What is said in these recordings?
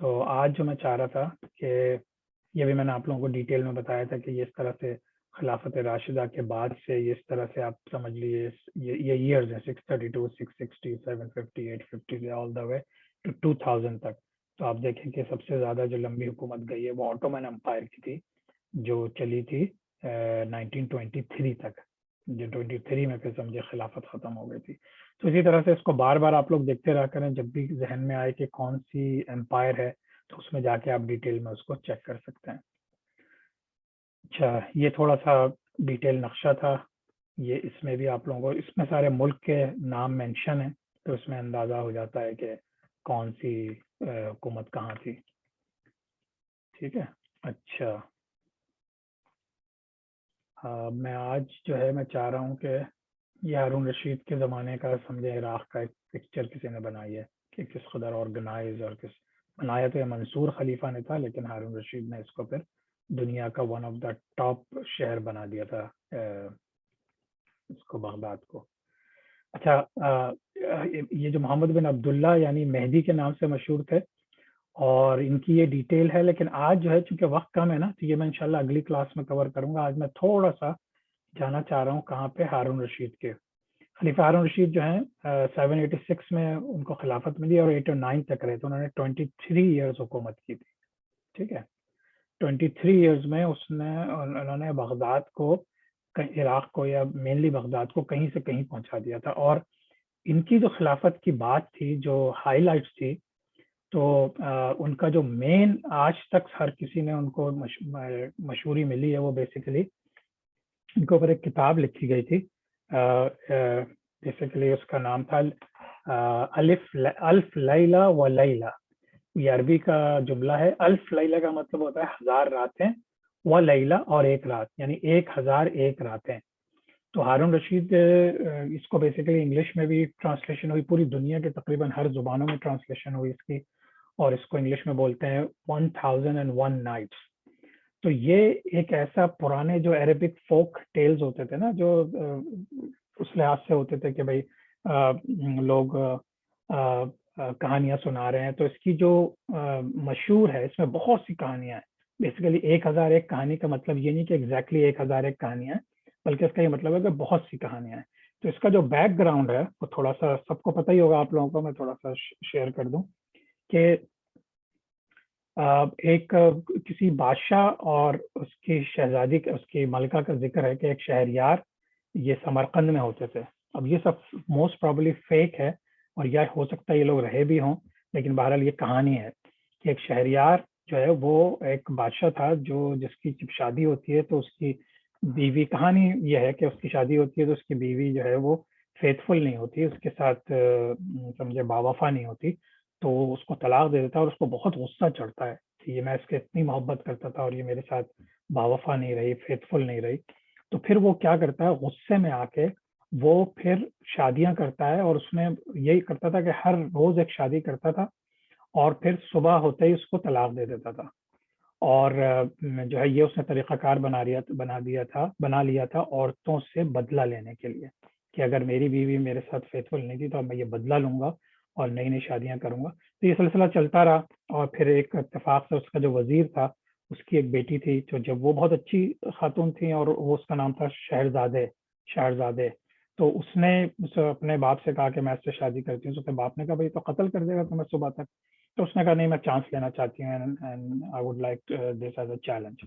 تو آج جو میں چاہ رہا تھا کہ یہ بھی میں نے آپ لوگوں کو ڈیٹیل میں بتایا تھا کہ یہ اس طرح سے خلافت راشدہ کے بعد سے یہ اس طرح سے آپ سمجھ لیجیے یہ ایئرز ہیں 632 660 750 850 آل دا وے ٹو 2000 تک. تو آپ دیکھیں کہ سب سے زیادہ جو لمبی حکومت گئی ہے وہ آٹومن امپائر کی تھی جو چلی تھی 1923 تک, جو 23 میں پھر سمجھے خلافت ختم ہو گئی تھی. تو اسی طرح سے اس کو بار بار آپ لوگ دیکھتے رہا کریں, جب بھی ذہن میں آئے کہ کون سی امپائر ہے تو اس میں جا کے آپ ڈیٹیل میں اس کو چیک کر سکتے ہیں. اچھا, یہ تھوڑا سا ڈیٹیل نقشہ تھا. یہ اس میں بھی آپ لوگوں کو اس میں سارے ملک کے نام مینشن ہیں, تو اس میں اندازہ ہو جاتا ہے کہ کون سی حکومت کہاں تھی. ٹھیک ہے. اچھا, میں آج جو ہے میں چاہ رہا ہوں کہ یہ ہارون رشید کے زمانے کا سمجھے عراق کا ایک پکچر کسی نے بنائی ہے کہ کس قدر آرگنائز اور کس بنایا تو یہ منصور خلیفہ نے تھا, لیکن ہارون رشید نے اس کو پھر دنیا کا ون آف دا ٹاپ شہر بنا دیا تھا اس کو, بغداد کو. اچھا, یہ جو محمد بن عبداللہ یعنی مہدی کے نام سے مشہور تھے اور ان کی یہ ڈیٹیل ہے, لیکن آج جو ہے چونکہ وقت کم ہے نا تو یہ میں انشاءاللہ اگلی کلاس میں کور کروں گا. آج میں تھوڑا سا جانا چاہ رہا ہوں کہاں پہ ہارون رشید کے خلیفہ ہارون رشید جو ہیں 786 میں ان کو خلافت ملی اور 809 تک رہے, تو انہوں نے 23 ایئرز حکومت کی تھی. ٹھیک ہے, 23 ایئرز میں انہوں نے بغداد کو, عراق کو یا مینلی بغداد کو کہیں سے کہیں پہنچا دیا تھا. اور ان کی جو خلافت کی بات تھی, جو ہائی لائٹس تھی, تو ان کا جو مین آج تک ہر کسی نے ان کو مشہوری ملی ہے وہ بیسیکلی ان کے اوپر ایک کتاب لکھی گئی تھی. بیسیکلی اس کا نام تھا الف لیلہ و لیلہ. یہ عربی کا جملہ ہے. الف لیلہ کا مطلب ہوتا ہے 1000 راتیں, و لیلہ اور ایک رات, یعنی 1001 راتیں. تو ہارون رشید اس کو بیسیکلی انگلش میں بھی ٹرانسلیشن ہوئی, پوری دنیا کے تقریباً ہر زبانوں میں ٹرانسلیشن ہوئی اس کی, اور اس کو انگلش میں بولتے ہیں 1001 نائٹس. تو یہ ایک ایسا پرانے جو عربک فوک ٹیلز ہوتے تھے نا, جو اس لحاظ سے ہوتے تھے کہ بھائی لوگ کہانیاں سنا رہے ہیں, تو اس کی جو مشہور ہے, اس میں بہت سی کہانیاں ہیں. بیسیکلی 1001 کہانی کا مطلب یہ نہیں کہ ایگزیکٹلی 1001 کہانیاں ہیں, بلکہ اس کا یہ مطلب ہے کہ بہت سی کہانیاں ہیں. تو اس کا جو بیک گراؤنڈ ہے وہ تھوڑا سا سب کو پتہ ہی ہوگا, آپ لوگوں کو میں تھوڑا سا شیئر کر دوں کہ ایک کسی بادشاہ اور اس کی شہزادی, اس کی ملکہ کا ذکر ہے کہ ایک شہریار یہ سمرقند میں ہوتے تھے. اب یہ سب موسٹ پرابلی فیک ہے, اور یا ہو سکتا ہے یہ لوگ رہے بھی ہوں, لیکن بہرحال یہ کہانی ہے کہ ایک شہریار جو ہے وہ ایک بادشاہ تھا جو جس کی جب شادی ہوتی ہے تو اس کی بیوی, کہانی یہ ہے کہ اس کی شادی ہوتی ہے تو اس کی بیوی جو ہے وہ فیتھ فل نہیں ہوتی, اس کے ساتھ سمجھے باوفا نہیں ہوتی, تو اس کو طلاق دے دیتا ہے. اور اس کو بہت غصہ چڑھتا ہے کہ یہ میں اس کے اتنی محبت کرتا تھا اور یہ میرے ساتھ باوفا نہیں رہی, فیتھ فل نہیں رہی. تو پھر وہ کیا کرتا ہے, غصے میں آ کے وہ پھر شادیاں کرتا ہے, اور اس میں یہی کرتا تھا کہ ہر روز ایک شادی کرتا تھا اور پھر صبح ہوتے ہی اس کو طلاق دے دیتا تھا. اور جو ہے یہ اس نے طریقہ کار بنا لیا تھا عورتوں سے بدلہ لینے کے لیے, کہ اگر میری بیوی میرے ساتھ فیتھ فل نہیں تھی تو اب میں یہ بدلہ لوں گا اور نئی نئی شادیاں کروں گا. تو یہ سلسلہ چلتا رہا, اور پھر ایک اتفاق سے اس کا جو وزیر تھا اس کی ایک بیٹی تھی, جو جب وہ بہت اچھی خاتون تھی, اور وہ اس کا نام تھا شہرزادے. تو اس نے اپنے باپ سے کہا کہ میں اس سے شادی کرتی ہوں. تو پھر باپ نے کہا بھائی تو قتل کر دے گا تمہیں صبح تک. تو اس نے کہا نہیں, میں چانس لینا چاہتی ہوں, and I would like this as a challenge.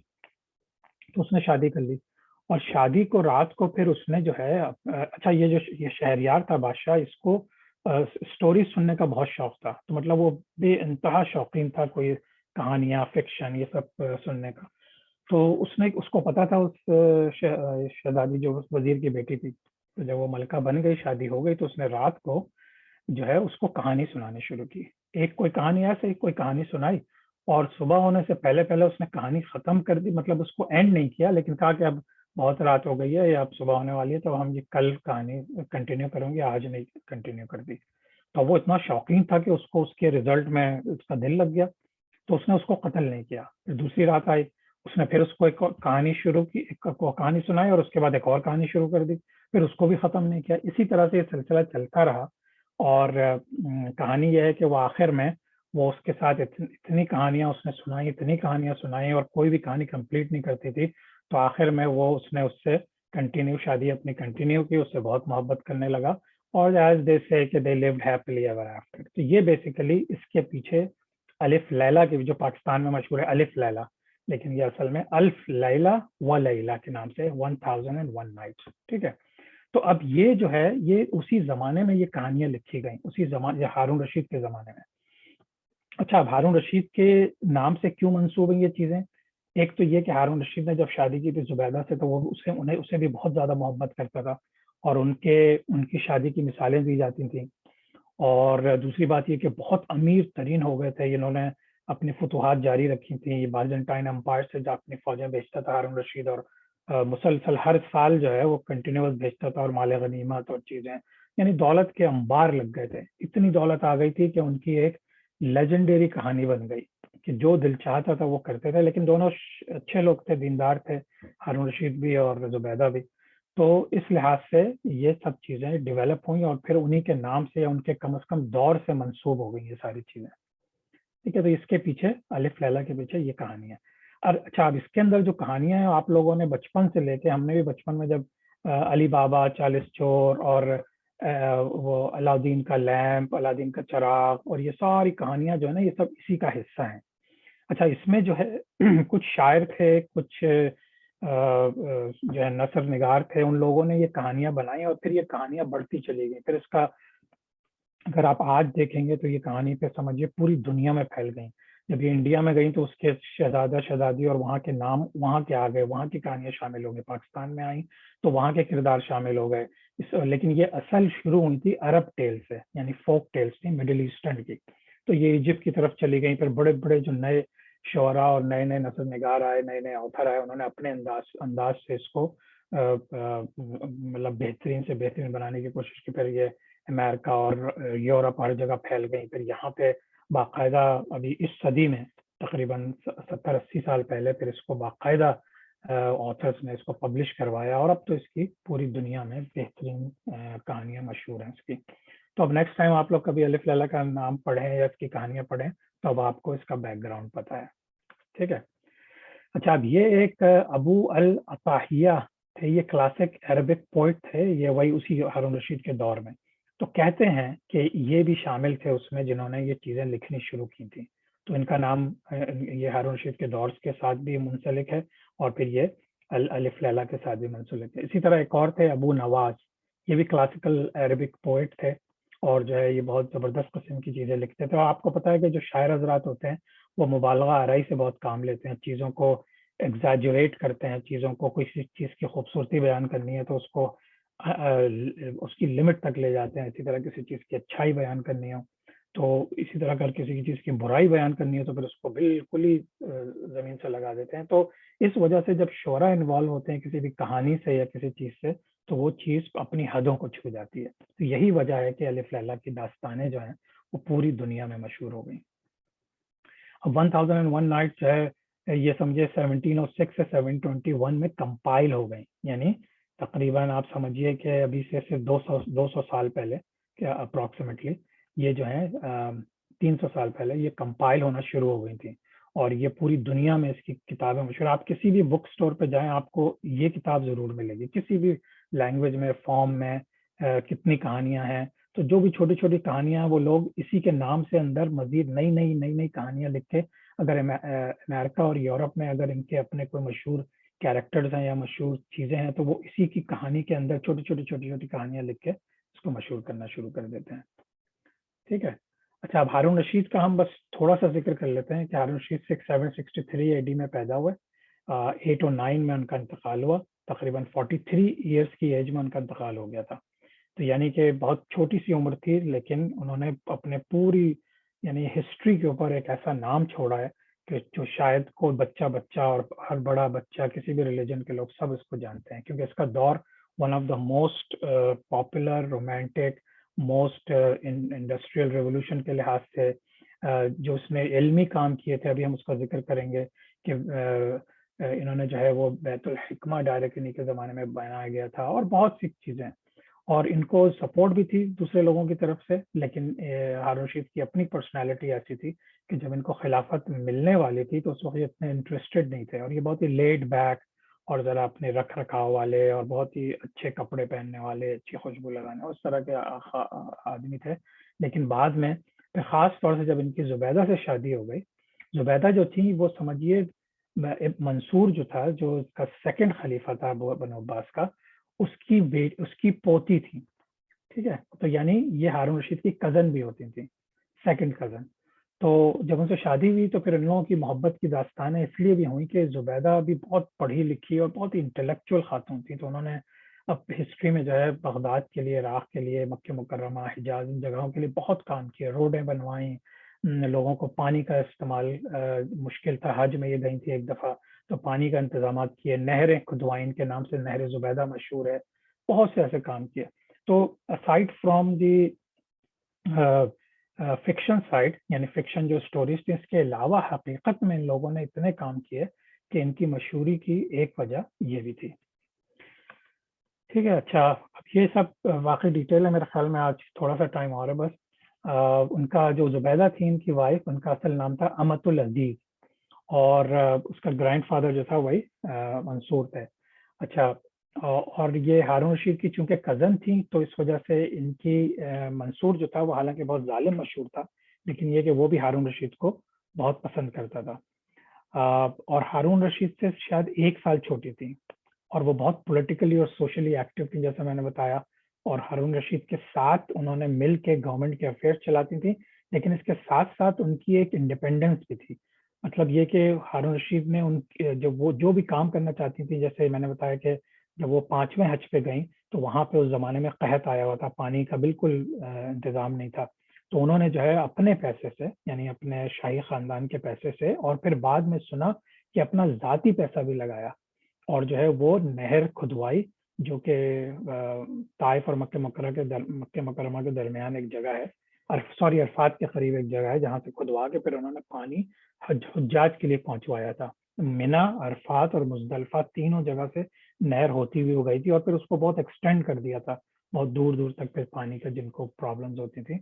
تو اس نے شادی کر لی, اور شادی کو رات کو پھر اس نے جو ہے اچھا, یہ شہریار تھا بادشاہ, اس کو اسٹوری سننے کا بہت شوق تھا. تو مطلب وہ بے انتہا شوقین تھا کوئی کہانیاں, فکشن, یہ سب سننے کا. تو اس کو پتا تھا اس شہزادی جو وزیر کی بیٹی تھی, تو جب وہ ملکہ بن گئی, شادی ہو گئی, تو اس نے رات کو جو ہے اس کو کہانی سنانی شروع کی. کوئی کہانی ایسے کوئی کہانی سنائی, اور صبح ہونے سے پہلے اس نے کہانی ختم کر دی. مطلب اس کو اینڈ نہیں کیا, لیکن کہا کہ اب بہت رات ہو گئی ہے یا اب صبح ہونے والی ہے, تو ہم یہ کل کہانی کنٹینیو کریں گے, آج نہیں کنٹینیو کر دی. تو وہ اتنا شوقین تھا کہ اس کو اس کے رزلٹ میں اس کا دل لگ گیا, تو اس نے اس کو قتل نہیں کیا. پھر دوسری رات آئی, اس نے پھر اس کو ایک کہانی شروع کی, کہانی سنائی, اور اس کے بعد ایک اور کہانی شروع کر دی, پھر اس کو بھی ختم نہیں کیا. اسی طرح سے یہ سلسلہ چلتا رہا, اور کہانی یہ ہے کہ وہ آخر میں وہ اس کے ساتھ اتنی کہانیاں اس نے سنائی، اتنی کہانیاں سنائی، اور کوئی بھی کہانی کمپلیٹ نہیں کرتی تھی. تو آخر میں اس نے اس سے کنٹینیو شادی اپنی کنٹینیو کی، اس سے بہت محبت کرنے لگا، اور ایز دے سے کہ دے لیوڈ ہیپیلی ایور آفٹر. تو یہ بیسیکلی اس کے پیچھے الف لیلا کی، جو پاکستان میں مشہور ہے الف لیلا، لیکن یہ اصل میں الف لیلا و لیلا کے نام سے 1001 نائٹس. ٹھیک ہے. تو اب یہ جو ہے یہ اسی زمانے میں یہ کہانیاں لکھی گئیں، اسی زمانے ہارون رشید کے زمانے میں. اچھا، اب ہارون رشید کے نام سے کیوں منسوب ہیں یہ چیزیں؟ ایک تو یہ کہ ہارون رشید نے جب شادی کی تھی زبیدہ سے تو وہ اسے بھی بہت زیادہ محبت کرتا تھا، اور ان کی شادی کی مثالیں دی جاتی تھیں. اور دوسری بات یہ کہ بہت امیر ترین ہو گئے تھے، انہوں نے اپنی فتوحات جاری رکھی تھیں. بازنٹائن امپائر سے جو اپنی فوجیں بھیجتا تھا ہارون رشید، اور مسلسل ہر سال جو ہے وہ کنٹینیوس بھیجتا تھا، اور مال غنیمت اور چیزیں، یعنی دولت کے انبار لگ گئے تھے. اتنی دولت آ گئی تھی کہ ان کی ایک لیجنڈری کہانی بن گئی کہ جو دل چاہتا تھا وہ کرتے تھے. لیکن دونوں اچھے لوگ تھے، دیندار تھے، ہارون رشید بھی اور زبیدہ بھی. تو اس لحاظ سے یہ سب چیزیں ڈیولپ ہوئیں، اور پھر انہی کے نام سے یا ان کے کم از کم دور سے منسوب ہو گئی یہ ساری چیزیں. ٹھیک ہے. تو اس کے پیچھے الف لیلا کے پیچھے یہ کہانی ہے. اچھا، اب اس کے اندر جو کہانیاں ہیں آپ لوگوں نے بچپن سے لے کے، ہم نے بھی بچپن میں جب علی بابا، 40 چور، اور وہ الادین کا لیمپ، الادین کا چراغ، اور یہ ساری کہانیاں جو ہے نا یہ سب اسی کا حصہ ہیں. اچھا، اس میں جو ہے کچھ شاعر تھے، کچھ جو ہے نثر نگار تھے، ان لوگوں نے یہ کہانیاں بنائی، اور پھر یہ کہانیاں بڑھتی چلی گئی. پھر اس کا اگر آپ آج دیکھیں گے تو یہ کہانی پہ سمجھیے پوری دنیا میں پھیل گئی. جب یہ انڈیا میں گئی تو اس کے شہزادہ شہزادی اور وہاں کے نام وہاں کے آ گئے، وہاں کی کہانیاں شامل ہو گئی. پاکستان میں آئیں تو وہاں کے کردار شامل ہو گئے. لیکن یہ اصل شروع ہوئی تھی عرب ٹیل سے، یعنی فوک ٹیلز تھی مڈل ایسٹرن کی. تو یہ ایجپٹ کی طرف چلی گئی. پھر بڑے بڑے جو نئے شعراء اور نئے نئے نثر نگار آئے، نئے نئے آتھر آئے، انہوں نے اپنے انداز سے اس کو مطلب بہترین سے بہترین بنانے کی کوشش کی. پھر یہ امریکہ اور یورپ ہر جگہ پھیل گئی. پھر یہاں پہ باقاعدہ ابھی اس صدی میں تقریباً 70-80 سال پہلے پھر اس کو باقاعدہ آتھرس نے اس کو پبلش کروایا، اور اب تو اس کی پوری دنیا میں بہترین کہانیاں مشہور ہیں اس کی. تو اب نیکسٹ ٹائم آپ لوگ کبھی الف لیلا کا نام پڑھیں یا اس کی کہانیاں پڑھیں تو اب آپ کو اس کا بیک گراؤنڈ پتہ ہے. ٹھیک ہے. اچھا، اب یہ ایک ابو العطاہیہ تھے، یہ کلاسک عربک پوئٹ تھے، یہ وہی اسی ہارون رشید کے دور میں. تو کہتے ہیں کہ یہ بھی شامل تھے اس میں جنہوں نے یہ چیزیں لکھنی شروع کی تھیں. تو ان کا نام یہ ہارون رشید کے دور کے ساتھ بھی منسلک ہے، اور پھر یہ الف لیلا کے ساتھ بھی منسلک ہے. اسی طرح ایک اور تھے ابو نواز، یہ بھی کلاسیکل عربک پوئٹ تھے، اور جو ہے یہ بہت زبردست قسم کی چیزیں لکھتے تھے. اور آپ کو پتہ ہے کہ جو شاعر حضرات ہوتے ہیں وہ مبالغہ آرائی سے بہت کام لیتے ہیں، چیزوں کو ایگزیجریٹ کرتے ہیں، چیزوں کو کوئی چیز کی خوبصورتی بیان کرنی ہے تو اس کو اس کی لمٹ تک لے جاتے ہیں. اسی طرح کسی چیز کی اچھائی بیان کرنی ہو تو اسی طرح اگر کسی چیز کی برائی بیان کرنی ہے تو پھر اس کو بالکل ہی زمین سے لگا دیتے ہیں. تو اس وجہ سے جب شعراء انوالو ہوتے ہیں کسی بھی کہانی سے یا کسی چیز سے تو وہ چیز اپنی حدوں کو چھو جاتی ہے. تو یہی وجہ ہے کہ الف لیلا کی داستانیں جو ہیں وہ پوری دنیا میں مشہور ہو گئیں. اب 1001 نائٹ جو ہے یہ سمجھے 1706 سے 721 میں کمپائل ہو گئی، یعنی تقریباً آپ سمجھیے کہ ابھی سے صرف 200 سال پہلے کیا اپروکسیمیٹلی یہ جو ہے 300 سال پہلے یہ کمپائل ہونا شروع ہو گئی تھی، اور یہ پوری دنیا میں اس کی کتابیں مشہور. آپ کسی بھی بک سٹور پہ جائیں آپ کو یہ کتاب ضرور ملے گی، کسی بھی لینگویج میں، فارم میں. کتنی کہانیاں ہیں، تو جو بھی چھوٹی چھوٹی کہانیاں ہیں وہ لوگ اسی کے نام سے اندر مزید نئی کہانیاں لکھ کے اگر امریکہ اور یورپ میں اگر ان کے اپنے کوئی مشہور کیریکٹرز ہیں یا مشہور چیزیں ہیں تو وہ اسی کی کہانی کے اندر چھوٹی چھوٹی کہانیاں لکھ کے اس کو مشہور کرنا شروع کر دیتے ہیں. ٹھیک ہے. اچھا، اب ہارون رشید کا ہم بس تھوڑا سا ذکر کر لیتے ہیں کہ ہارون رشید 6763 AD میں پیدا ہوئے. 809 میں ان کا انتقال ہوا، تقریباً 43 ایئرس کی ایج میں ان کا انتقال ہو گیا تھا. تو یعنی کہ بہت چھوٹی سی عمر تھی، لیکن انہوں نے اپنے پوری یعنی ہسٹری کے اوپر ایک ایسا نام چھوڑا ہے کہ جو شاید کوئی بچہ اور ہر بڑا بچہ کسی بھی ریلیجن کے لوگ سب اس کو جانتے ہیں، کیونکہ اس کا دور one of the most popular, romantic, most industrial revolution کے لحاظ سے جو اس نے علمی کام کیے تھے. ابھی ہم اس کا ذکر کریں گے کہ انہوں نے جو ہے وہ بیت الحکمہ ڈائریکٹ انہی کے زمانے میں بنایا گیا تھا، اور بہت سی چیزیں. اور ان کو سپورٹ بھی تھی دوسرے لوگوں کی طرف سے، لیکن ہارون رشید کی اپنی پرسنالٹی ایسی تھی کہ جب ان کو خلافت ملنے والی تھی تو اس وقت یہ اتنے انٹرسٹڈ نہیں تھے، اور یہ بہت ہی لیڈ بیک اور ذرا اپنے رکھ رکھاؤ والے اور بہت ہی اچھے کپڑے پہننے والے، اچھی خوشبو لگانے، اس طرح کے آدمی تھے۔ لیکن بعد میں پھر خاص طور سے جب ان کی زبیدہ سے شادی ہو گئی، زبیدہ جو تھی وہ سمجھیے منصور جو تھا، جو اس کا سیکنڈ خلیفہ تھا بنو عباس کا، اس کی پوتی تھی، ٹھیک ہے، تو یعنی یہ ہارون رشید کی کزن بھی ہوتی تھی، سیکنڈ کزن۔ تو جب ان سے شادی ہوئی تو پھر ان لوگوں کی محبت کی داستانیں اس لیے بھی ہوئی کہ زبیدہ بھی بہت پڑھی لکھی اور بہت ہی انٹلیکچوئل خاتون تھی، تو انہوں نے اب ہسٹری میں جو ہے بغداد کے لیے، عراق کے لیے، مکہ مکرمہ، حجاز، ان جگہوں کے لیے بہت کام کیا، روڈیں بنوائیں، لوگوں کو پانی کا استعمال مشکل تھا، حج میں یہ گئی تھی ایک دفعہ تو پانی کا انتظامات کیے، نہریں کھدوائیں، ان کے نام سے نہر زبیدہ مشہور ہے، بہت سے ایسے کام کیے۔ تو aside from the fiction side, یعنی فکشن جو سٹوریز تھی، اس کے علاوہ حقیقت میں ان لوگوں نے اتنے کام کیے کہ ان کی مشہوری کی ایک وجہ یہ بھی تھی، ٹھیک ہے۔ اچھا، اب یہ سب واقعی ڈیٹیل ہے، میرے خیال میں آج تھوڑا سا ٹائم اور ہے بس۔ ان کا جو زبیدہ تھی ان کی وائف، ان کا اصل نام تھا امت العزیز، اور اس کا گرینڈ فادر جو تھا وہی منصور تھے۔ اچھا، اور یہ ہارون رشید کی چونکہ کزن تھی تو اس وجہ سے ان کی منصور جو تھا وہ حالانکہ بہت ظالم مشہور تھا، لیکن یہ کہ وہ بھی ہارون رشید کو بہت پسند کرتا تھا، اور ہارون رشید سے شاید 1 سال چھوٹی تھی، اور وہ بہت پولیٹیکلی اور سوشلی ایکٹیو تھی جیسا میں نے بتایا، اور ہارون رشید کے ساتھ انہوں نے مل کے گورنمنٹ کے افیئرس چلاتی تھیں، لیکن اس کے ساتھ ساتھ ان کی ایک انڈیپینڈنس بھی تھی۔ مطلب یہ کہ ہارون رشید نے ان وہ جو بھی کام کرنا چاہتی تھی، جیسے میں نے بتایا کہ جب وہ 5ویں حج پہ گئیں تو وہاں پہ اس زمانے میں قحط آیا ہوا تھا، پانی کا بالکل انتظام نہیں تھا، تو انہوں نے جو ہے اپنے پیسے سے، یعنی اپنے شاہی خاندان کے پیسے سے، اور پھر بعد میں سنا کہ اپنا ذاتی پیسہ بھی لگایا، اور جو ہے وہ نہر کھدوائی، جو کہ طائف اور مکہ مکرمہ کے درمیان ایک جگہ ہے، عرفات کے قریب ایک جگہ ہے، جہاں سے کھدوا کے پھر انہوں نے پانی حجاج کے لیے پہنچوایا تھا۔ منا، عرفات اور مزدلفہ تینوں جگہ سے نہر ہوتی ہوئی ہو گئی تھی، اور پھر اس کو بہت ایکسٹینڈ کر دیا تھا، بہت دور دور تک پھر پانی کا جن کو پرابلمز ہوتی تھی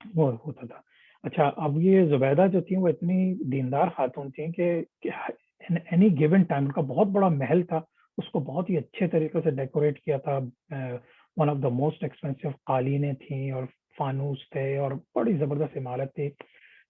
وہ ہوتا تھا۔ اچھا، اب یہ زبیدہ جو تھی وہ اتنی دیندار خاتون تھیں کہ اینی گیون ٹائم، ان کا بہت بڑا محل تھا، اس کو بہت ہی اچھے طریقے سے ڈیکوریٹ کیا تھا، one of the most expensive قالینیں تھیں اور فانوس تھے اور بڑی زبردست عمارت تھی،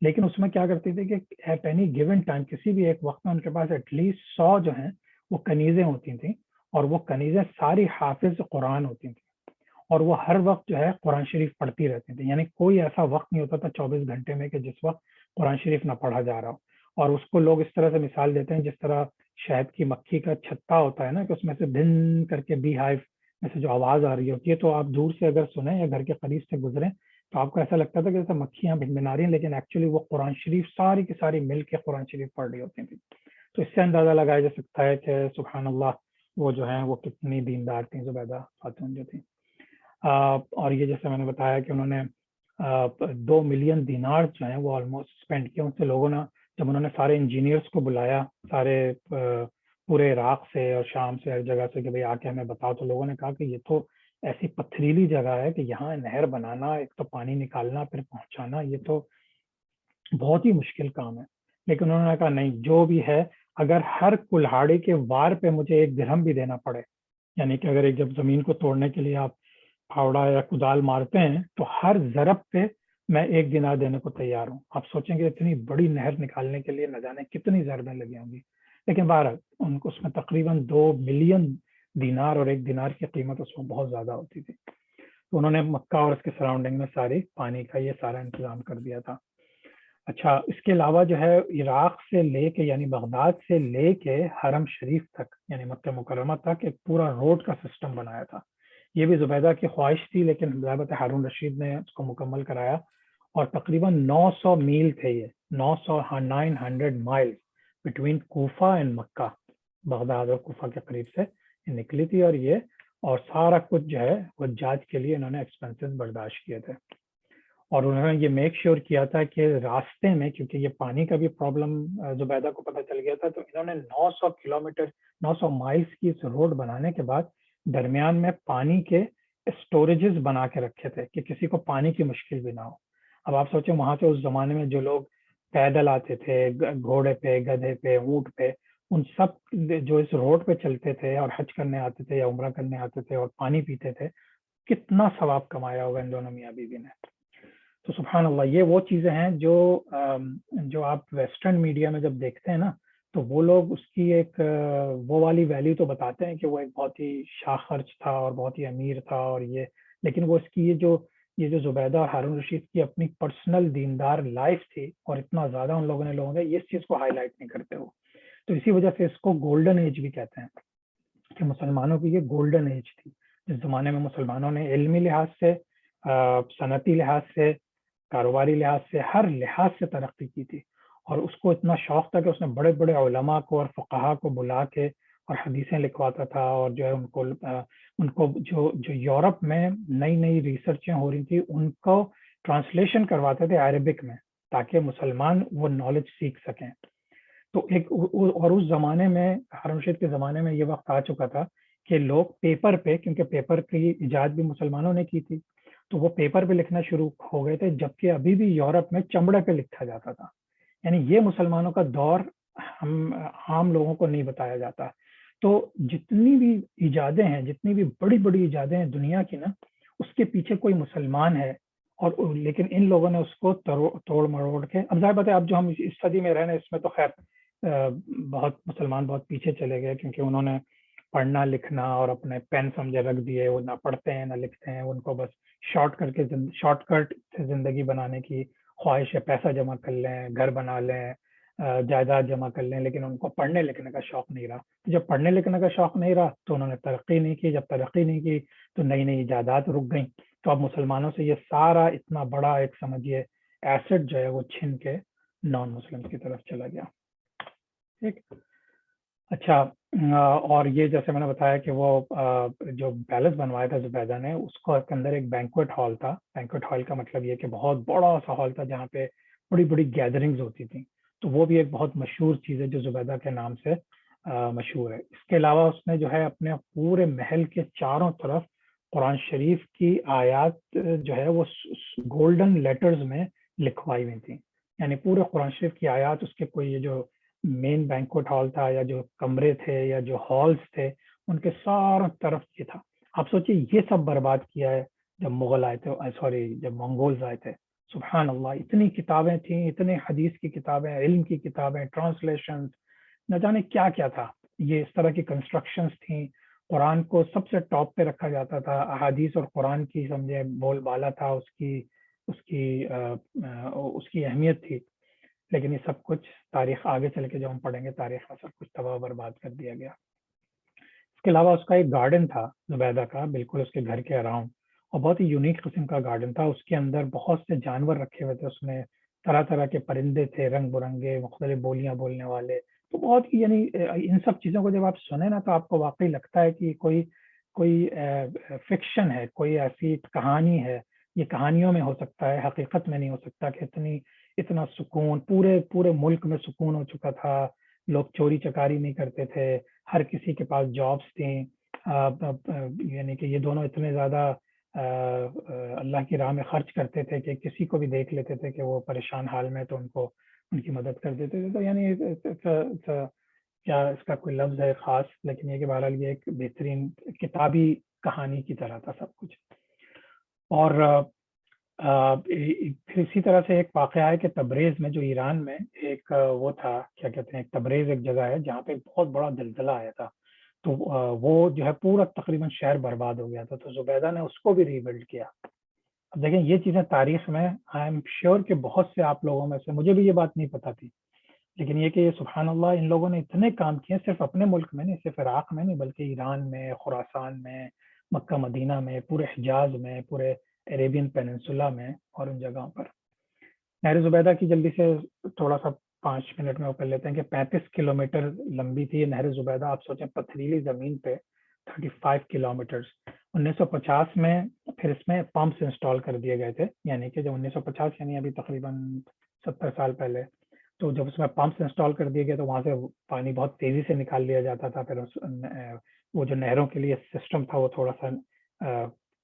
لیکن اس میں کیا کرتی تھی کہ ایٹ اینی گیون ٹائم، کسی بھی ایک وقت میں ان کے پاس ایٹ لیسٹ 100 جو ہیں وہ کنیزیں ہوتی تھیں، اور وہ کنیزیں ساری حافظ قرآن ہوتی تھیں، اور وہ ہر وقت جو ہے قرآن شریف پڑھتی رہتی تھی، یعنی کوئی ایسا وقت نہیں ہوتا تھا 24 گھنٹے میں کہ جس وقت قرآن شریف نہ پڑھا جا رہا ہو۔ اور اس کو لوگ اس طرح سے مثال دیتے ہیں جس طرح شہد کی مکھی کا چھتا ہوتا ہے نا، کہ اس میں سے دھن کر کے بی ہائیو میں سے جو آواز آ رہی ہوتی ہے، تو آپ دور سے اگر سنیں یا گھر کے قریب سے گزریں تو آپ کو ایسا لگتا تھا کہ جیسے مکھیاں بھنبھنا رہی ہیں، لیکن ایکچولی وہ قرآن شریف ساری کی ساری مل کے قرآن شریف پڑھ رہی ہوتی تھی۔ تو اس سے اندازہ لگایا جا سکتا ہے کہ سبحان اللہ، وہ جو ہیں وہ کتنی دیندار تھیں زبیدہ خاتون جو تھیں۔ اور یہ جیسے میں نے بتایا کہ انہوں نے 2 ملین دینار جو ہیں وہ آلموسٹ اسپینڈ کیا، ان سے لوگوں نے جب انہوں نے سارے انجینئرس کو بلایا، سارے پورے عراق سے اور شام سے ہر جگہ سے، کہ بھئی آ کے ہمیں بتاؤ، تو لوگوں نے کہا کہ یہ تو ایسی پتھریلی جگہ ہے کہ یہاں نہر بنانا، ایک تو پانی نکالنا پھر پہنچانا، یہ تو بہت ہی مشکل کام ہے۔ لیکن انہوں نے کہا نہیں، جو بھی ہے، اگر ہر کلہاڑی کے وار پہ مجھے 1 درہم بھی دینا پڑے، یعنی کہ اگر جب زمین کو توڑنے کے لیے آپ پھاوڑا یا کدال مارتے ہیں تو ہر ضرب پہ میں 1 دینار دینے کو تیار ہوں۔ آپ سوچیں کہ اتنی بڑی نہر نکالنے کے لیے نہ جانے کتنی ضربیں لگی ہوں گی، لیکن بہرحال ان کو اس میں تقریباً 2 ملین دینار، اور 1 دینار کی قیمت اس میں بہت زیادہ ہوتی تھی، تو انہوں نے مکہ اور اس کے سراؤنڈنگ میں ساری پانی کا یہ سارا انتظام کر دیا تھا۔ اچھا، اس کے علاوہ جو ہے عراق سے لے کے، یعنی بغداد سے لے کے حرم شریف تک، یعنی مکہ مکرمہ تک ایک پورا روڈ کا سسٹم بنایا تھا۔ یہ بھی زبیدہ کی خواہش تھی، لیکن ضابط ہارون رشید نے اس کو مکمل کرایا، اور تقریباً 900 میل تھے، یہ 900 mile between Kufa and Makkah, Baghdad اور کوفہ کے قریب سے یہ نکلی تھی، اور سارا کچھ جو ہے وہ حجاج کے لیے انہوں نے ایکسپینسز برداشت کیے تھے، اور انہوں نے یہ میک شیور کیا تھا کہ راستے میں، کیونکہ یہ پانی کا بھی پرابلم زبیدہ کو پتہ چل گیا تھا، تو انہوں نے 900 مائلز کی اس روڈ بنانے کے بعد درمیان میں پانی کے اسٹوریجز بنا کے رکھے تھے کہ کسی کو پانی کی مشکل بھی نہ ہو. اب آپ سوچیں وہاں سے اس زمانے میں جو لوگ پیدل آتے تھے، گھوڑے پہ، گدھے پہ، اونٹ پہ، ان سب جو اس روڈ پہ چلتے تھے اور حج کرنے آتے تھے یا عمرہ کرنے آتے تھے اور پانی پیتے تھے، کتنا ثواب کمایا ہوگا ان دونوں میاں بیوی نے. تو سبحان اللہ، یہ وہ چیزیں ہیں جو آپ ویسٹرن میڈیا میں جب دیکھتے ہیں نا، تو وہ لوگ اس کی ایک وہ والی ویلیو تو بتاتے ہیں کہ وہ ایک بہت ہی شاہ خرچ تھا اور بہت ہی امیر تھا اور یہ، لیکن وہ اس کی یہ جو زبیدہ اور ہارون رشید کی اپنی پرسنل دیندار لائف تھی اور اتنا زیادہ ان لوگوں نے اس چیز کو ہائی لائٹ نہیں کرتے ہو. تو اسی وجہ سے اس کو گولڈن ایج بھی کہتے ہیں کہ مسلمانوں کی یہ گولڈن ایج تھی، جس زمانے میں مسلمانوں نے علمی لحاظ سے، صنعتی لحاظ سے، کاروباری لحاظ سے، ہر لحاظ سے ترقی کی تھی. اور اس کو اتنا شوق تھا کہ اس نے بڑے بڑے علماء کو اور فقہا کو بلا کے اور حدیثیں لکھواتا تھا، اور جو ہے ان کو جو یورپ میں نئی نئی ریسرچیں ہو رہی تھی ان کو ٹرانسلیشن کرواتے تھے عربک میں، تاکہ مسلمان وہ نالج سیکھ سکیں. تو اور اس زمانے میں، ہارون رشید کے زمانے میں یہ وقت آ چکا تھا کہ لوگ پیپر پہ، کیونکہ پیپر کی ایجاد بھی مسلمانوں نے کی تھی، تو وہ پیپر پہ لکھنا شروع ہو گئے تھے، جبکہ ابھی بھی یورپ میں چمڑے پہ لکھا جاتا تھا. یعنی یہ مسلمانوں کا دور ہم عام لوگوں کو نہیں بتایا جاتا. تو جتنی بھی ایجادیں ہیں، جتنی بھی بڑی بڑی ایجادیں ہیں دنیا کی نا، اس کے پیچھے کوئی مسلمان ہے. اور لیکن ان لوگوں نے اس کو توڑ مروڑ کے، اب ظاہر بات ہے اب جو ہم اس صدی میں رہنے، اس میں تو خیر بہت مسلمان بہت پیچھے چلے گئے، کیونکہ انہوں نے پڑھنا لکھنا اور اپنے پین سمجھے رکھ دیے، وہ نہ پڑھتے ہیں نہ لکھتے ہیں، ان کو بس شارٹ کٹ سے زندگی بنانے کی خواہش ہے. پیسہ جمع کر لیں، گھر بنا لیں، جائیداد جمع کر لیں، لیکن ان کو پڑھنے لکھنے کا شوق نہیں رہا. جب پڑھنے لکھنے کا شوق نہیں رہا تو انہوں نے ترقی نہیں کی، جب ترقی نہیں کی تو نئی نئی ایجادات رک گئیں. تو اب مسلمانوں سے یہ سارا اتنا بڑا ایک سمجھیے ایسٹ جو ہے وہ چھن کے نان مسلم کی طرف چلا گیا. ٹھیک، اچھا. اور یہ جیسے میں نے بتایا کہ وہ جو پیلس بنوایا تھا زبیدہ نے، اس کو کے اندر ایک بینکویٹ ہال تھا. بینکویٹ ہال کا مطلب یہ کہ بہت بڑا سا ہال تھا جہاں پہ بڑی بڑی گیدرنگز ہوتی تھیں. تو وہ بھی ایک بہت مشہور چیز ہے جو زبیدہ کے نام سے مشہور ہے. اس کے علاوہ اس نے جو ہے اپنے پورے محل کے چاروں طرف قرآن شریف کی آیات جو ہے وہ گولڈن لیٹرز میں لکھوائی ہوئی تھیں. یعنی پورے قرآن شریف کی آیات، اس کے کوئی یہ جو مین بینکوٹ ہال تھا یا جو کمرے تھے یا جو ہالز تھے، ان کے ساروں طرف یہ تھا. آپ سوچیں یہ سب برباد کیا ہے جب مغل آئے تھے، جب منگولز آئے تھے. سبحان اللہ، اتنی کتابیں تھیں، اتنے حدیث کی کتابیں، علم کی کتابیں، ٹرانسلیشن، نہ جانے کیا کیا تھا. یہ اس طرح کی کنسٹرکشنز تھیں. قرآن کو سب سے ٹاپ پہ رکھا جاتا تھا. احادیث اور قرآن کی سمجھے بول بالا تھا، اس کی اہمیت تھی. لیکن یہ سب کچھ تاریخ آگے چل کے جو ہم پڑھیں گے، تاریخ میں سب کچھ تباہ برباد کر دیا گیا. اس کے علاوہ اس کا ایک گارڈن تھا زبیدہ کا، بالکل اس کے گھر کے اراؤنڈ، اور بہت ہی یونیک قسم کا گارڈن تھا. اس کے اندر بہت سے جانور رکھے ہوئے تھے. اس میں طرح طرح کے پرندے تھے، رنگ برنگے، مختلف بولیاں بولنے والے. تو بہت ہی، یعنی ان سب چیزوں کو جب آپ سنیں نا تو آپ کو واقعی لگتا ہے کہ کوئی فکشن ہے، کوئی ایسی کہانی ہے. یہ کہانیوں میں ہو سکتا ہے، حقیقت میں نہیں ہو سکتا کہ اتنا سکون پورے ملک میں سکون ہو چکا تھا. لوگ چوری چکاری نہیں کرتے تھے، ہر کسی کے پاس جابس تھیں. یعنی کہ یہ دونوں اتنے زیادہ اللہ کی راہ میں خرچ کرتے تھے کہ کسی کو بھی دیکھ لیتے تھے کہ وہ پریشان حال میں تو ان کی مدد کر دیتے تھے. تو یعنی کیا اس کا کوئی لفظ ہے خاص، لیکن یہ کہ بہرحال یہ ایک بہترین کتابی کہانی کی طرح تھا سب کچھ. اور پھر اسی طرح سے ایک واقعہ ہے کہ تبریز میں، جو ایران میں ایک وہ تھا، کیا کہتے ہیں، تبریز ایک جگہ ہے جہاں پہ بہت بڑا زلزلہ آیا تھا. تو وہ جو ہے پورا تقریباً شہر برباد ہو گیا تھا. تو زبیدہ نے اس کو بھی ری بلڈ کیا. اب دیکھیں یہ چیزیں تاریخ میں، آئی ایم شیور کہ بہت سے آپ لوگوں میں سے، مجھے بھی یہ بات نہیں پتا تھی، لیکن یہ کہ یہ سبحان اللہ، ان لوگوں نے اتنے کام کیے، صرف اپنے ملک میں نہیں، صرف عراق میں نہیں، بلکہ ایران میں، خراسان میں، مکہ مدینہ میں، پورے حجاز میں، پورے عربین پیننسولا میں اور ان جگہوں پر. نہر زبیدہ کی جلدی سے تھوڑا سا 5 منٹ میں وہ کر لیتے ہیں کہ 35 کلومیٹر لمبی تھی یہ نہر زبیدہ. آپ سوچیں پتھریلی زمین پہ 35 کلومیٹرز. 1950 میں پھر اس میں پمپس انسٹال کر دیے گئے تھے. یعنی کہ جب 1950 یعنی ابھی تقریباً 70 سال پہلے، تو جب اس میں پمپس انسٹال کر دیے گئے تو وہاں سے پانی بہت تیزی سے نکال لیا جاتا تھا. پھر وہ جو نہروں کے لیے سسٹم تھا وہ تھوڑا سا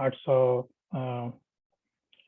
800